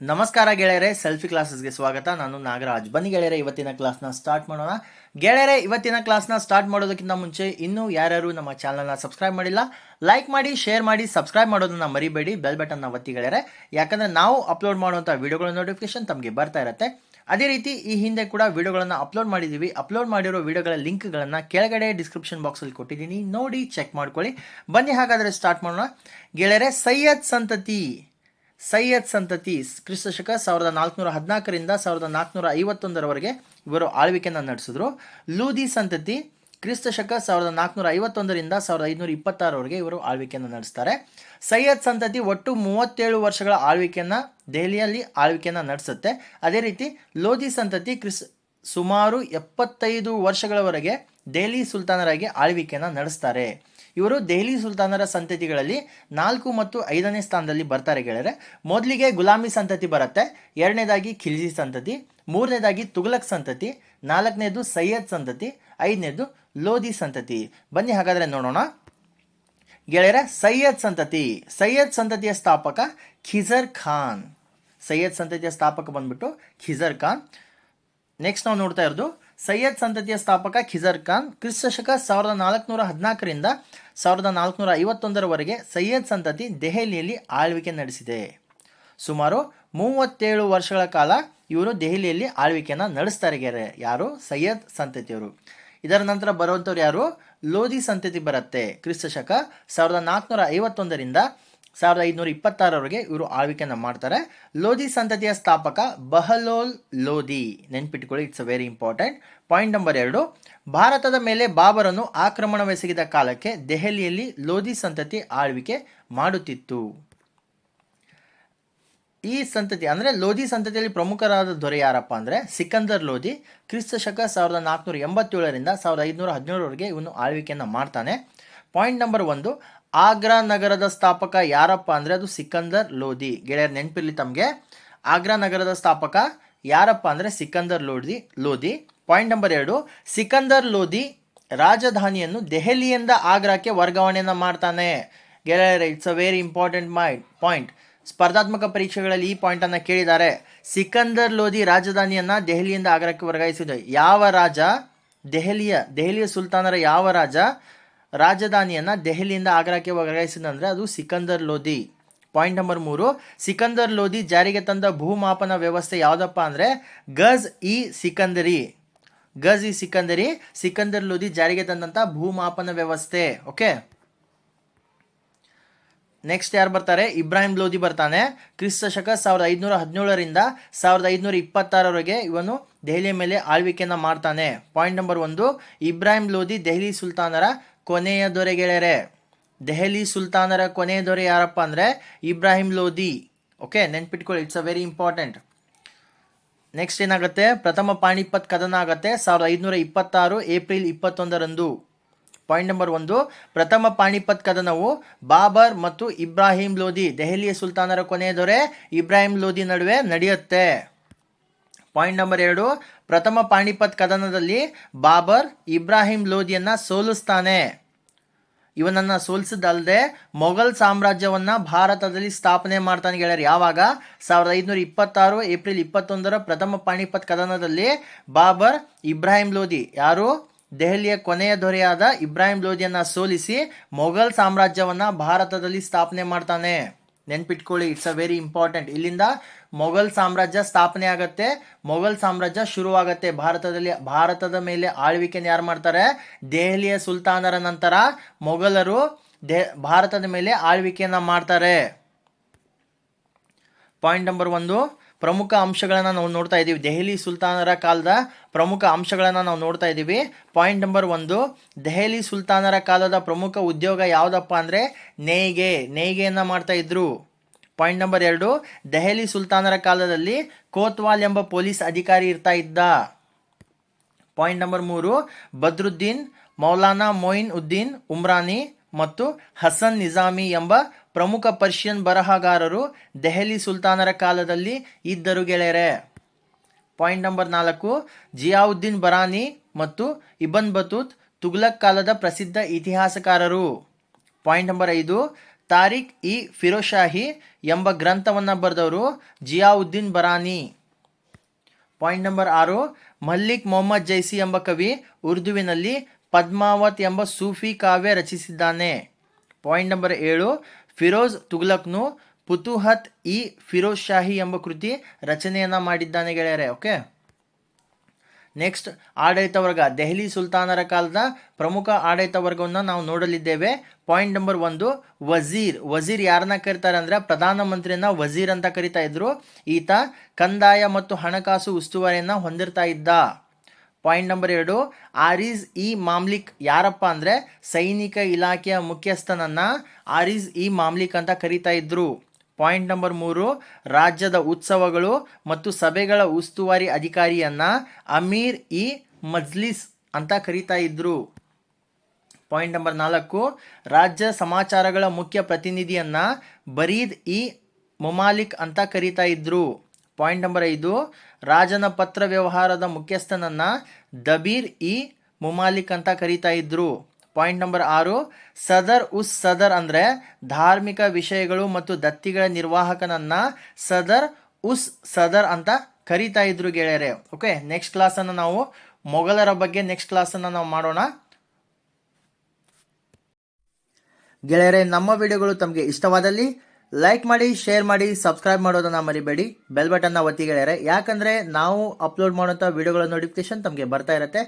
ನಮಸ್ಕಾರ ಗೆಳೆಯರೆ, ಸೆಲ್ಫಿ ಕ್ಲಾಸಸ್ಗೆ ಸ್ವಾಗತ. ನಾನು ನಾಗರಾಜ್. ಬನ್ನಿ ಗೆಳೆಯರೆ, ಇವತ್ತಿನ ಕ್ಲಾಸ್ನ ಸ್ಟಾರ್ಟ್ ಮಾಡೋಣ. ಗೆಳೆಯರೆ, ಇವತ್ತಿನ ಕ್ಲಾಸ್ನ ಸ್ಟಾರ್ಟ್ ಮಾಡೋದಕ್ಕಿಂತ ಮುಂಚೆ ಇನ್ನೂ ಯಾರ್ಯಾರು ನಮ್ಮ ಚಾನಲ್ನ ಸಬ್ಸ್ಕ್ರೈಬ್ ಮಾಡಿಲ್ಲ, ಲೈಕ್ ಮಾಡಿ, ಶೇರ್ ಮಾಡಿ, ಸಬ್ಸ್ಕ್ರೈಬ್ ಮಾಡೋದನ್ನ ಮರಿಬೇಡಿ. ಬೆಲ್ ಬಟನ್ನ ಒತ್ತಿ ಗೆಳೆಯರೆ, ಯಾಕಂದರೆ ನಾವು ಅಪ್ಲೋಡ್ ಮಾಡುವಂಥ ವಿಡಿಯೋಗಳ ನೋಟಿಫಿಕೇಶನ್ ತಮಗೆ ಬರ್ತಾ ಇರುತ್ತೆ. ಅದೇ ರೀತಿ ಈ ಹಿಂದೆ ಕೂಡ ವಿಡಿಯೋಗಳನ್ನು ಅಪ್ಲೋಡ್ ಮಾಡಿದ್ದೀವಿ. ಅಪ್ಲೋಡ್ ಮಾಡಿರೋ ವಿಡಿಯೋಗಳ ಲಿಂಕ್ಗಳನ್ನು ಕೆಳಗಡೆ ಡಿಸ್ಕ್ರಿಪ್ಷನ್ ಬಾಕ್ಸಲ್ಲಿ ಕೊಟ್ಟಿದ್ದೀನಿ, ನೋಡಿ ಚೆಕ್ ಮಾಡ್ಕೊಳ್ಳಿ. ಬನ್ನಿ ಹಾಗಾದರೆ ಸ್ಟಾರ್ಟ್ ಮಾಡೋಣ. ಗೆಳೆಯರೆ, ಸೈಯದ್ ಸಂತತಿ ಕ್ರಿಸ್ತಶಕ 1414ರಿಂದ 1451ರವರೆಗೆ ಇವರು ಆಳ್ವಿಕೆಯನ್ನು ನಡೆಸಿದ್ರು. ಲೂದಿ ಸಂತತಿ ಕ್ರಿಸ್ತಶಕ 1451ರಿಂದ 1526ರವರೆಗೆ ಇವರು ಆಳ್ವಿಕೆಯನ್ನು ನಡೆಸ್ತಾರೆ. ಸೈಯದ್ ಸಂತತಿ ಒಟ್ಟು 37 ವರ್ಷಗಳ ಆಳ್ವಿಕೆಯನ್ನು ದೆಹಲಿಯಲ್ಲಿ ಆಳ್ವಿಕೆಯನ್ನು ನಡೆಸುತ್ತೆ. ಅದೇ ರೀತಿ ಲೋಧಿ ಸಂತತಿ ಸುಮಾರು 75 ವರ್ಷಗಳವರೆಗೆ ದೆಹಲಿ ಸುಲ್ತಾನರಾಗಿ ಆಳ್ವಿಕೆಯನ್ನು ನಡೆಸ್ತಾರೆ. ಇವರು ದೆಹಲಿ ಸುಲ್ತಾನರ ಸಂತತಿಗಳಲ್ಲಿ 4 ಮತ್ತು 5ನೇ ಸ್ಥಾನದಲ್ಲಿ ಬರ್ತಾರೆ ಗೆಳೆಯರೆ. ಮೊದಲಿಗೆ ಗುಲಾಮಿ ಸಂತತಿ ಬರುತ್ತೆ, ಎರಡನೇದಾಗಿ ಖಿಲ್ಜಿ ಸಂತತಿ, ಮೂರನೇದಾಗಿ ತುಘಲಕ್ ಸಂತತಿ, ನಾಲ್ಕನೇದು ಸೈಯದ್ ಸಂತತಿ, ಐದನೇದು ಲೋಧಿ ಸಂತತಿ. ಬನ್ನಿ ಹಾಗಾದರೆ ನೋಡೋಣ ಗೆಳೆಯರೆ. ಸೈಯದ್ ಸಂತತಿಯ ಸ್ಥಾಪಕ ಖಿಜರ್ ಖಾನ್. ಸೈಯದ್ ಸಂತತಿಯ ಸ್ಥಾಪಕ ಬಂದ್ಬಿಟ್ಟು ಖಿಜರ್ ಖಾನ್. ನೆಕ್ಸ್ಟ್ ನಾವು ನೋಡ್ತಾ ಇರೋದು ಸೈಯದ್ ಸಂತತಿಯ ಸ್ಥಾಪಕ ಖಿಜರ್ ಖಾನ್. ಕ್ರಿಸ್ತಶಕ 1414ರಿಂದ 1451ರವರೆಗೆ ಸೈಯದ್ ಸಂತತಿ ದೆಹಲಿಯಲ್ಲಿ ಆಳ್ವಿಕೆ ನಡೆಸಿದೆ. ಸುಮಾರು 37 ವರ್ಷಗಳ ಕಾಲ ಇವರು ದೆಹಲಿಯಲ್ಲಿ ಆಳ್ವಿಕೆಯನ್ನು ನಡೆಸ್ತಾರೆ ಗೆರೆ. ಯಾರು? ಸೈಯದ್ ಸಂತತಿಯವರು. ಇದರ ನಂತರ ಬರುವಂಥವ್ರು ಯಾರು? ಲೋಧಿ ಸಂತತಿ ಬರುತ್ತೆ. ಕ್ರಿಸ್ತಶಕ 1451ರಿಂದ 1526ರವರೆಗೆ ಇವರು ಆಳ್ವಿಕೆಯನ್ನು ಮಾಡ್ತಾರೆ. ಲೋಧಿ ಸಂತತಿಯ ಸ್ಥಾಪಕ ಬಹಲೋಲ್ ಲೋಧಿ. ನೆನ್ಪಿಟ್ಕೊಳ್ಳಿ, it's a very important. Point number 2, ಭಾರತದ ಮೇಲೆ ಬಾಬರನ್ನು ಆಕ್ರಮಣವೆಸಗಿದ ಕಾಲಕ್ಕೆ ದೆಹಲಿಯಲ್ಲಿ ಲೋಧಿ ಸಂತತಿ ಆಳ್ವಿಕೆ ಮಾಡುತ್ತಿತ್ತು. ಈ ಸಂತತಿ ಅಂದರೆ ಲೋಧಿ ಸಂತತಿಯಲ್ಲಿ ಪ್ರಮುಖರಾದ ದೊರೆ ಯಾರಪ್ಪ ಅಂದರೆ ಸಿಕಂದರ್ ಲೋಧಿ. ಕ್ರಿಸ್ತಶಕ 1487ರಿಂದ 1517ರವರೆಗೆ ಇವನು ಆಳ್ವಿಕೆಯನ್ನು ಮಾಡ್ತಾನೆ. ಪಾಯಿಂಟ್ ನಂಬರ್ 1, ಆಗ್ರಾ ನಗರದ ಸ್ಥಾಪಕ ಯಾರಪ್ಪ ಅಂದರೆ ಅದು ಸಿಕಂದರ್ ಲೋಧಿ. ಗೆಳೆಯರು ನೆನಪಿರಲಿ ತಮಗೆ, ಆಗ್ರಾ ನಗರದ ಸ್ಥಾಪಕ ಯಾರಪ್ಪ ಅಂದರೆ ಸಿಕಂದರ್ ಲೋಧಿ. ಪಾಯಿಂಟ್ ನಂಬರ್ 2, ಸಿಕಂದರ್ ಲೋಧಿ ರಾಜಧಾನಿಯನ್ನು ದೆಹಲಿಯಿಂದ ಆಗ್ರಾಕ್ಕೆ ವರ್ಗಾವಣೆಯನ್ನು ಮಾಡ್ತಾನೆ. ಗೆಳೆಯರೆ, it's a very important point. ಸ್ಪರ್ಧಾತ್ಮಕ ಪರೀಕ್ಷೆಗಳಲ್ಲಿ ಈ ಪಾಯಿಂಟನ್ನು ಕೇಳಿದ್ದಾರೆ. ಸಿಕಂದರ್ ಲೋಧಿ ರಾಜಧಾನಿಯನ್ನು ದೆಹಲಿಯಿಂದ ಆಗ್ರಾಕ್ಕೆ ವರ್ಗಾಯಿಸಿದ ಯಾವ ರಾಜ? ದೆಹಲಿಯ ಸುಲ್ತಾನರ ಯಾವ ರಾಜ ರಾಜಧಾನಿಯನ್ನು ದೆಹಲಿಯಿಂದ ಆಗ್ರಾಕ್ಕೆ ವರ್ಗಾಯಿಸಿದಂದರೆ ಅದು ಸಿಕಂದರ್ ಲೋಧಿ. ಪಾಯಿಂಟ್ ನಂಬರ್ 3, ಸಿಕಂದರ್ ಲೋಧಿ ಜಾರಿಗೆ ತಂದ ಭೂಮಾಪನ ವ್ಯವಸ್ಥೆ ಯಾವುದಪ್ಪ ಅಂದರೆ ಗಜ್ ಇ ಸಿಕಂದರಿ. ಸಿಕಂದರ್ ಲೋಧಿ ಜಾರಿಗೆ ತಂದಂಥ ಭೂಮಾಪನ ವ್ಯವಸ್ಥೆ. ಓಕೆ, ನೆಕ್ಸ್ಟ್ ಯಾರು ಬರ್ತಾರೆ? ಇಬ್ರಾಹಿಂ ಲೋಧಿ ಬರ್ತಾನೆ. ಕ್ರಿಸ್ತಶಕ 1517ರಿಂದ 1526ರವರೆಗೆ ಇವನು ದೆಹಲಿಯ ಮೇಲೆ ಆಳ್ವಿಕೆಯನ್ನು ಮಾಡ್ತಾನೆ. ಪಾಯಿಂಟ್ ನಂಬರ್ 1, ಇಬ್ರಾಹಿಂ ಲೋಧಿ ದೆಹಲಿ ಸುಲ್ತಾನರ ಕೊನೆಯ ದೊರೆ ಗೆಳೆಯರೆ. ದೆಹಲಿ ಸುಲ್ತಾನರ ಕೊನೆಯ ದೊರೆ ಯಾರಪ್ಪ ಅಂದರೆ ಇಬ್ರಾಹಿಂ ಲೋಧಿ. ಓಕೆ, ನೆನ್ಪಿಟ್ಕೊಳ್ಳಿ, it's a very important. Next ಏನಾಗುತ್ತೆ? ಪ್ರಥಮ ಪಾಣಿಪತ್ ಕದನ ಆಗುತ್ತೆ 1526 ಏಪ್ರಿಲ್ 21ರಂದು. ಪಾಯಿಂಟ್ ನಂಬರ್ 1, ಪ್ರಥಮ ಪಾಣಿಪತ್ ಕದನವು ಬಾಬರ್ ಮತ್ತು ಇಬ್ರಾಹಿಂ ಲೋಧಿ, ದೆಹಲಿಯ ಸುಲ್ತಾನರ ಕೊನೆಯ ದೊರೆ ಇಬ್ರಾಹಿಂ ಲೋಧಿ ನಡುವೆ ನಡೆಯುತ್ತೆ. ಪಾಯಿಂಟ್ ನಂಬರ್ 2, ಪ್ರಥಮ ಪಾಣಿಪತ್ ಕದನದಲ್ಲಿ ಬಾಬರ್ ಇಬ್ರಾಹಿಂ ಲೋಧಿಯನ್ನು ಸೋಲಿಸ್ತಾನೆ. ಇವನನ್ನು ಸೋಲಿಸಿದಲ್ಲದೆ ಮೊಘಲ್ ಸಾಮ್ರಾಜ್ಯವನ್ನು ಭಾರತದಲ್ಲಿ ಸ್ಥಾಪನೆ ಮಾಡ್ತಾನೆ ಗೆಳೆಯರು. ಯಾವಾಗ? 1526 ಏಪ್ರಿಲ್ 21ರ ಪ್ರಥಮ ಪಾಣಿಪತ್ ಕದನದಲ್ಲಿ ಬಾಬರ್ ಇಬ್ರಾಹಿಂ ಲೋಧಿ, ಯಾರು ದೆಹಲಿಯ ಕೊನೆಯ ದೊರೆಯಾದ ಇಬ್ರಾಹಿಂ ಲೋಧಿಯನ್ನು ಸೋಲಿಸಿ ಮೊಘಲ್ ಸಾಮ್ರಾಜ್ಯವನ್ನು ಭಾರತದಲ್ಲಿ ಸ್ಥಾಪನೆ ಮಾಡ್ತಾನೆ. ನೆನ್ಪಿಟ್ಕೊಳ್ಳಿ, ಇಟ್ಸ್ ಅ ವೆರಿ ಇಂಪಾರ್ಟೆಂಟ್. ಇಲ್ಲಿಂದ ಮೊಘಲ್ ಸಾಮ್ರಾಜ್ಯ ಸ್ಥಾಪನೆ ಆಗುತ್ತೆ, ಮೊಘಲ್ ಸಾಮ್ರಾಜ್ಯ ಶುರುವಾಗುತ್ತೆ ಭಾರತದಲ್ಲಿ. ಭಾರತದ ಮೇಲೆ ಆಳ್ವಿಕೆಯನ್ನು ಯಾರು ಮಾಡ್ತಾರೆ? ದೆಹಲಿಯ ಸುಲ್ತಾನರ ನಂತರ ಮೊಘಲರು ಭಾರತದ ಮೇಲೆ ಆಳ್ವಿಕೆಯನ್ನು ಮಾಡ್ತಾರೆ. ಪಾಯಿಂಟ್ ನಂಬರ್ 1, ಪ್ರಮುಖ ಅಂಶಗಳನ್ನು ನಾವು ನೋಡ್ತಾ ಇದ್ದೀವಿ. ದೆಹಲಿ ಸುಲ್ತಾನರ ಕಾಲದ ಪ್ರಮುಖ ಅಂಶಗಳನ್ನು ನಾವು ನೋಡ್ತಾ ಇದ್ದೀವಿ. ಪಾಯಿಂಟ್ ನಂಬರ್ 1, ದೆಹಲಿ ಸುಲ್ತಾನರ ಕಾಲದ ಪ್ರಮುಖ ಉದ್ಯೋಗ ಯಾವುದಪ್ಪ ಅಂದರೆ ನೇಯ್ಗೆಯನ್ನು ಮಾಡ್ತಾ ಇದ್ರು. ಪಾಯಿಂಟ್ ನಂಬರ್ 2, ದೆಹಲಿ ಸುಲ್ತಾನರ ಕಾಲದಲ್ಲಿ ಕೋತ್ವಾಲ್ ಎಂಬ ಪೊಲೀಸ್ ಅಧಿಕಾರಿ ಇರ್ತಾ ಇದ್ದ. ಪಾಯಿಂಟ್ ನಂಬರ್ 3, ಬದ್ರುದ್ದೀನ್, ಮೌಲಾನಾ ಮೊಯಿನ್ ಉದ್ದೀನ್ ಉಮ್ರಾನಿ ಮತ್ತು ಹಸನ್ ನಿಜಾಮಿ ಎಂಬ ಪ್ರಮುಖ ಪರ್ಷಿಯನ್ ಬರಹಗಾರರು ದೆಹಲಿ ಸುಲ್ತಾನರ ಕಾಲದಲ್ಲಿ ಇದ್ದರು ಗೆಳೆಯರೆ. ಪಾಯಿಂಟ್ ನಂಬರ್ 4, ಜಿಯಾವುದ್ದೀನ್ ಬರಾನಿ ಮತ್ತು ಇಬನ್ ಬತೂತ್ ತುಘಲಕ್ ಕಾಲದ ಪ್ರಸಿದ್ಧ ಇತಿಹಾಸಕಾರರು. ಪಾಯಿಂಟ್ ನಂಬರ್ 5, ತಾರಿಕ್ ಇ ಫಿರೋಜಾಹಿ ಎಂಬ ಗ್ರಂಥವನ್ನು ಬರೆದವರು ಜಿಯಾವುದ್ದೀನ್ ಬರಾನಿ. ಪಾಯಿಂಟ್ ನಂಬರ್ 6, ಮಲ್ಲಿಕ್ ಮೊಹಮ್ಮದ್ ಜೈಸಿ ಎಂಬ ಕವಿ ಉರ್ದುವಿನಲ್ಲಿ ಪದ್ಮಾವತ್ ಎಂಬ ಸೂಫಿ ಕಾವ್ಯ ರಚಿಸಿದ್ದಾನೆ. ಪಾಯಿಂಟ್ ನಂಬರ್ 7, ಫಿರೋಜ್ ತುಘಲಕ್ನು ಫುತುಹತ್ ಇ ಫಿರೋಜಾಹಿ ಎಂಬ ಕೃತಿ ರಚನೆಯನ್ನು ಮಾಡಿದ್ದಾನೆ ಗೆಳೆಯರೆ. ಓಕೆ, ನೆಕ್ಸ್ಟ್ ಆಡಳಿತ ವರ್ಗ. ದೆಹಲಿ ಸುಲ್ತಾನರ ಕಾಲದ ಪ್ರಮುಖ ಆಡಳಿತ ವರ್ಗವನ್ನು ನಾವು ನೋಡಲಿದ್ದೇವೆ. ಪಾಯಿಂಟ್ ನಂಬರ್ 1, ವಜೀರ್. ವಜೀರ್ ಯಾರನ್ನ ಕರೀತಾರೆ ಅಂದರೆ ಪ್ರಧಾನಮಂತ್ರಿಯನ್ನ ವಜೀರ್ ಅಂತ ಕರಿತಾ ಇದ್ರು. ಈತ ಕಂದಾಯ ಮತ್ತು ಹಣಕಾಸು ಉಸ್ತುವಾರಿಯನ್ನು ಹೊಂದಿರ್ತಾ ಇದ್ದ. ಪಾಯಿಂಟ್ ನಂಬರ್ 2, ಆರಿಜ್ ಇ ಮಾಮ್ಲಿಕ್ ಯಾರಪ್ಪ ಅಂದರೆ ಸೈನಿಕ ಇಲಾಖೆಯ ಮುಖ್ಯಸ್ಥನನ್ನ ಆರಿಜ್ ಇ ಮಾಮ್ಲಿಕ್ ಅಂತ ಕರಿತಾ ಇದ್ರು. ಪಾಯಿಂಟ್ ನಂಬರ್ 3, ರಾಜ್ಯದ ಉತ್ಸವಗಳು ಮತ್ತು ಸಭೆಗಳ ಉಸ್ತುವಾರಿ ಅಧಿಕಾರಿಯನ್ನ ಅಮೀರ್ ಇ ಮಜ್ಲಿಸ್ ಅಂತ ಕರಿತಾ ಇದ್ರು. ಪಾಯಿಂಟ್ ನಂಬರ್ 4, ರಾಜ್ಯ ಸಮಾಚಾರಗಳ ಮುಖ್ಯ ಪ್ರತಿನಿಧಿಯನ್ನ ಬರೀದ್ ಇ ಮುಮಾಲಿಕ್ ಅಂತ ಕರಿತಾ ಇದ್ರು. ಪಾಯಿಂಟ್ ನಂಬರ್ 5, ರಾಜನ ಪತ್ರ ವ್ಯವಹಾರದ ಮುಖ್ಯಸ್ಥನನ್ನ ದಬೀರ್ ಇ ಮುಮಾಲಿಕ್ ಅಂತ ಕರಿತಾ ಇದ್ರು. ಪಾಯಿಂಟ್ ನಂಬರ್ 6, ಸದರ್ ಉಸ್ ಸದರ್ ಅಂದರೆ ಧಾರ್ಮಿಕ ವಿಷಯಗಳು ಮತ್ತು ದತ್ತಿಗಳ ನಿರ್ವಾಹಕನನ್ನ ಸದರ್ ಉಸ್ ಸದರ್ ಅಂತ ಕರಿತಾ ಇದ್ರು ಗೆಳೆಯರೆ. ಓಕೆ, ನೆಕ್ಸ್ಟ್ ಕ್ಲಾಸನ್ನು ನಾವು ಮೊಘಲರ ಬಗ್ಗೆ ನೆಕ್ಸ್ಟ್ ಕ್ಲಾಸನ್ನು ನಾವು ಮಾಡೋಣ ಗೆಳೆಯರೆ. ನಮ್ಮ ವಿಡಿಯೋಗಳು ತಮಗೆ ಇಷ್ಟವಾದಲ್ಲಿ ಲೈಕ್ ಮಾಡಿ, ಶೇರ್ ಮಾಡಿ, ಸಬ್ಸ್ಕ್ರೈಬ್ ಮಾಡೋದನ್ನ ಮರಿಬೇಡಿ. ಬೆಲ್ ಬಟನ್ನ ಒತ್ತಿ ಗೆಳೆಯರೆ, ಯಾಕಂದರೆ ನಾವು ಅಪ್ಲೋಡ್ ಮಾಡುವಂಥ ವಿಡಿಯೋಗಳ ನೋಟಿಫಿಕೇಶನ್ ತಮಗೆ ಬರ್ತಾ ಇರುತ್ತೆ.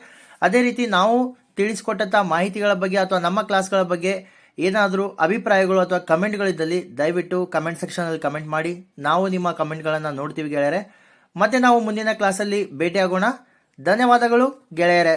ಅದೇ ರೀತಿ ನಾವು ತಿಳಿಸಿಕೊಟ್ಟಂಥ ಮಾಹಿತಿಗಳ ಬಗ್ಗೆ ಅಥವಾ ನಮ್ಮ ಕ್ಲಾಸ್ಗಳ ಬಗ್ಗೆ ಏನಾದರೂ ಅಭಿಪ್ರಾಯಗಳು ಅಥವಾ ಕಮೆಂಟ್ಗಳಿದ್ದಲ್ಲಿ ದಯವಿಟ್ಟು ಕಮೆಂಟ್ ಸೆಕ್ಷನಲ್ಲಿ ಕಮೆಂಟ್ ಮಾಡಿ. ನಾವು ನಿಮ್ಮ ಕಮೆಂಟ್ಗಳನ್ನು ನೋಡ್ತೀವಿ ಗೆಳೆಯರೆ. ಮತ್ತೆ ನಾವು ಮುಂದಿನ ಕ್ಲಾಸಲ್ಲಿ ಭೇಟಿಯಾಗೋಣ. ಧನ್ಯವಾದಗಳು ಗೆಳೆಯರೆ.